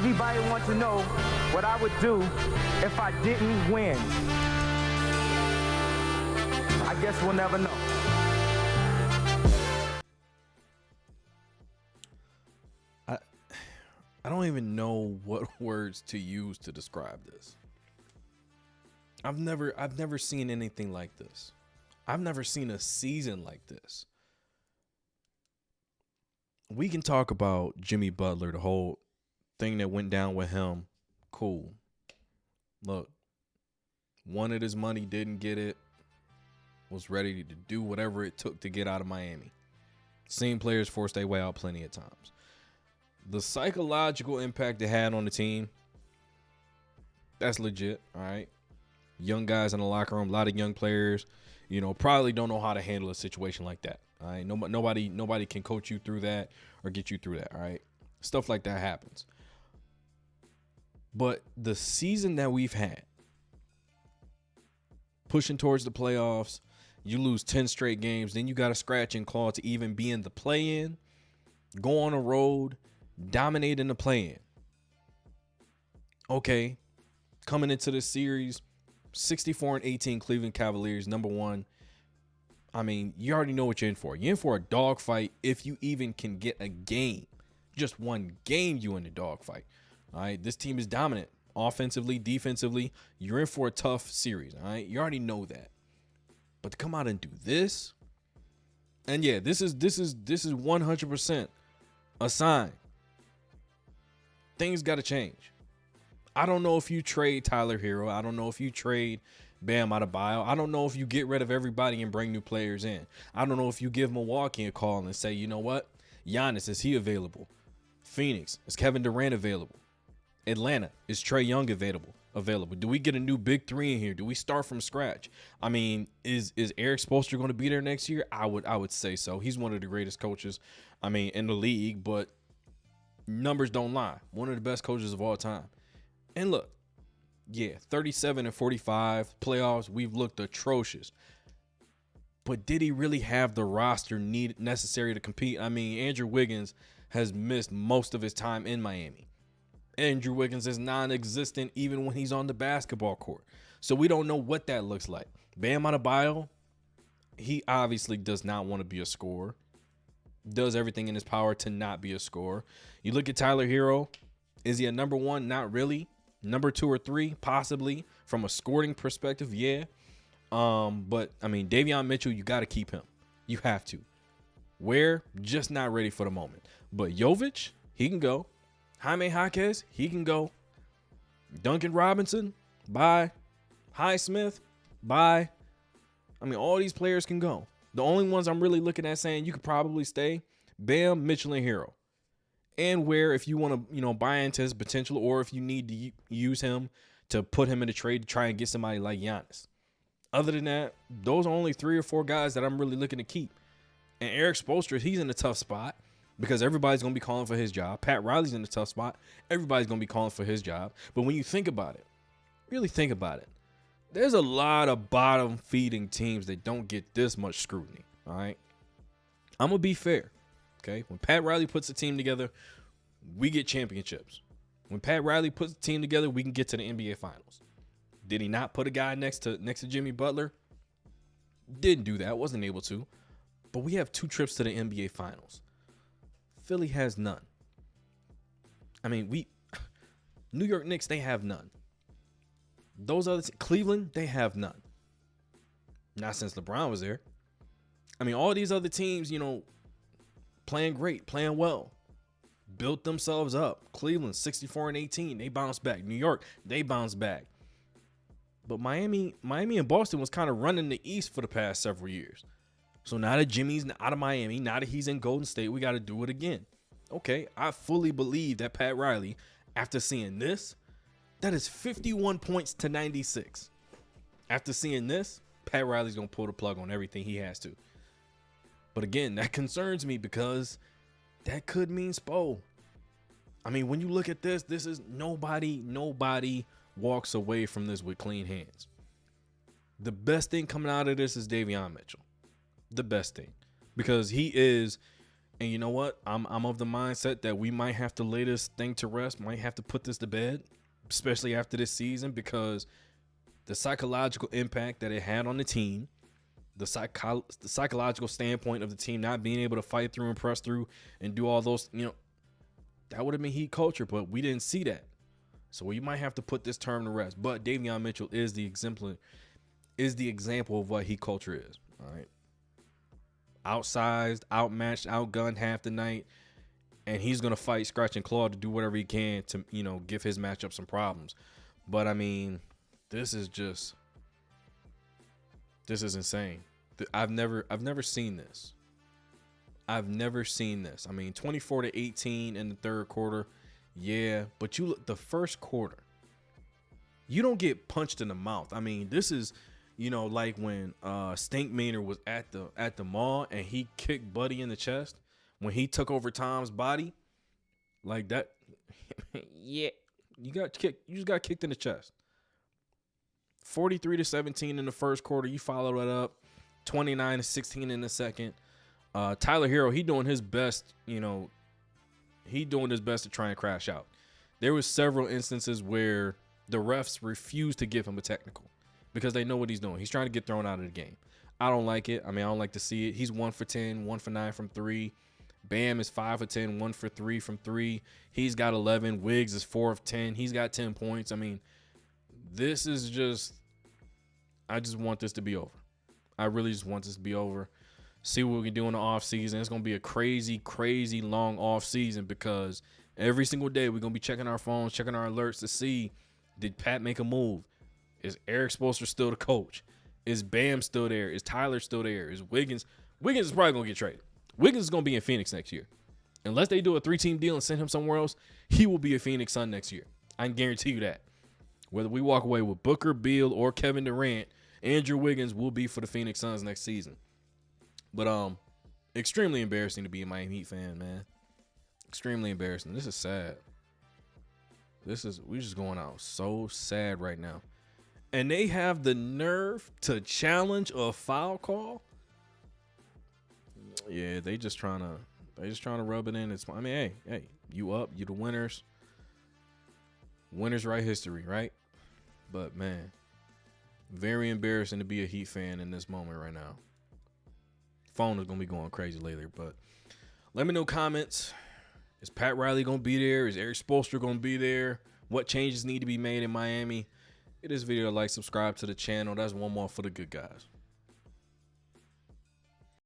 Everybody wants to know what I would do if I didn't win. I guess we'll never know. I don't even know what words to use to describe this. I've never seen anything like this. I've never seen a season like this. We can talk about Jimmy Butler, the whole thing that went down with him. Cool. Look, wanted his money, didn't get it, was ready to do whatever it took to get out of Miami. Seen players force their way out plenty of times. The psychological impact it had on the team, that's legit, all right? Young guys in the locker room, a lot of young players, probably don't know how to handle a situation like that, all right? Nobody can coach you through that or get you through that, all right? Stuff like that happens. But the season that we've had, pushing towards the playoffs, you lose 10 straight games, then you got to scratch and claw to even be in the play-in, go on a road, dominate in the play-in. Okay, coming into this series, 64-18 Cleveland Cavaliers, number one. I mean, you already know what you're in for. You're in for a dogfight if you even can get a game. Just one game, you in the dogfight. All right, this team is dominant offensively, defensively. You're in for a tough series. All right, you already know that. But to come out and do this, and yeah, this is 100% a sign. Things got to change. I don't know if you trade Tyler Hero. I don't know if you trade Bam Adebayo. I don't know if you get rid of everybody and bring new players in. I don't know if you give Milwaukee a call and say, you know what? Giannis, is he available? Phoenix, is Kevin Durant available? Atlanta, is Trae Young available? Do we get a new big three in here? Do we start from scratch? I mean, is Eric Spoelstra going to be there next year? I would say so. He's one of the greatest coaches, in the league, but numbers don't lie. One of the best coaches of all time. And look, yeah, 37-45 playoffs, we've looked atrocious. But did he really have the roster necessary to compete? I mean, Andrew Wiggins has missed most of his time in Miami. Andrew Wiggins is non-existent even when he's on the basketball court. So we don't know what that looks like. Bam Adebayo, he obviously does not want to be a scorer. Does everything in his power to not be a scorer. You look at Tyler Hero. Is he a number one? Not really. Number 2 or 3, possibly. From a scoring perspective, yeah. But, Davion Mitchell, you got to keep him. You have to. Where? Just not ready for the moment. But Jovic, he can go. Jaime Jaquez, he can go. Duncan Robinson, bye. Highsmith, bye. All these players can go. The only ones I'm really looking at saying you could probably stay, Bam, Mitchell, and Hero. And where if you want to, buy into his potential or if you need to use him to put him in a trade to try and get somebody like Giannis. Other than that, those are only 3 or 4 guys that I'm really looking to keep. And Eric Spoelstra, he's in a tough spot because everybody's going to be calling for his job. Pat Riley's in a tough spot. Everybody's going to be calling for his job. But when you think about it, really think about it, there's a lot of bottom-feeding teams that don't get this much scrutiny, all right? I'm going to be fair, okay? When Pat Riley puts a team together, we get championships. When Pat Riley puts a team together, we can get to the NBA Finals. Did he not put a guy next to Jimmy Butler? Didn't do that. Wasn't able to. But we have 2 trips to the NBA Finals. Philly has none. New York Knicks, they have none. Those other Cleveland, they have none. Not since LeBron was there. All these other teams, playing great, playing well, built themselves up. Cleveland, 64-18, they bounced back. New York, they bounced back. But Miami and Boston was kind of running the East for the past several years. So now that Jimmy's out of Miami, now that he's in Golden State, we got to do it again. Okay, I fully believe that Pat Riley, after seeing this, that is 51 points to 96. After seeing this, Pat Riley's going to pull the plug on everything he has to. But again, that concerns me because that could mean Spo. When you look at this is nobody walks away from this with clean hands. The best thing coming out of this is Davion Mitchell. The best thing. Because he is And you know what? I'm of the mindset that we might have to lay this thing to rest, might have to put this to bed, especially after this season, because the psychological impact that it had on the team, the psychological standpoint of the team not being able to fight through and press through and do all those, that would have been Heat culture, but we didn't see that. So we might have to put this term to rest. But Davion Mitchell is the example of what Heat culture is. All right. Outsized, outmatched, outgunned half the night, and he's gonna fight, scratch and claw to do whatever he can to, give his matchup some problems. But I mean, this is insane. I've never seen this. I've never seen this. I mean, 24-18 in the third quarter, yeah, but you look the first quarter, you don't get punched in the mouth. I mean, this is. Like when Stink Meaner was at the mall and he kicked Buddy in the chest when he took over Tom's body, like that. Yeah, you just got kicked in the chest. 43-17 in the first quarter. You follow that up, 29-16 in the second. Tyler Hero, he doing his best. He doing his best to try and crash out. There was several instances where the refs refused to give him a technical, because they know what he's doing. He's trying to get thrown out of the game. I don't like it. I mean, I don't like to see it. He's 1 for 10, 1 for 9 from 3. Bam is 5 for 10, 1 for 3 from 3. He's got 11. Wiggs is 4 of 10. He's got 10 points. I mean, this is just, I just want this to be over. I really just want this to be over. See what we can do in the offseason. It's going to be a crazy, crazy long offseason, because every single day we're going to be checking our phones, checking our alerts to see, did Pat make a move? Is Eric Spoelstra still the coach? Is Bam still there? Is Tyler still there? Is Wiggins? Wiggins is probably going to get traded. Wiggins is going to be in Phoenix next year. Unless they do a 3-team deal and send him somewhere else, he will be a Phoenix Sun next year. I can guarantee you that. Whether we walk away with Booker, Beal, or Kevin Durant, Andrew Wiggins will be for the Phoenix Suns next season. But extremely embarrassing to be a Miami Heat fan, man. Extremely embarrassing. This is sad. We just going out so sad right now. And they have the nerve to challenge a foul call. Yeah, they just trying to rub it in. I mean, hey, you up, you the winners. Winners write history, right? But man, very embarrassing to be a Heat fan in this moment right now. Phone is gonna be going crazy later, but let me know comments. Is Pat Riley gonna be there? Is Eric Spoelstra gonna be there? What changes need to be made in Miami? Give this video a like, subscribe to the channel. That's one more for the good guys.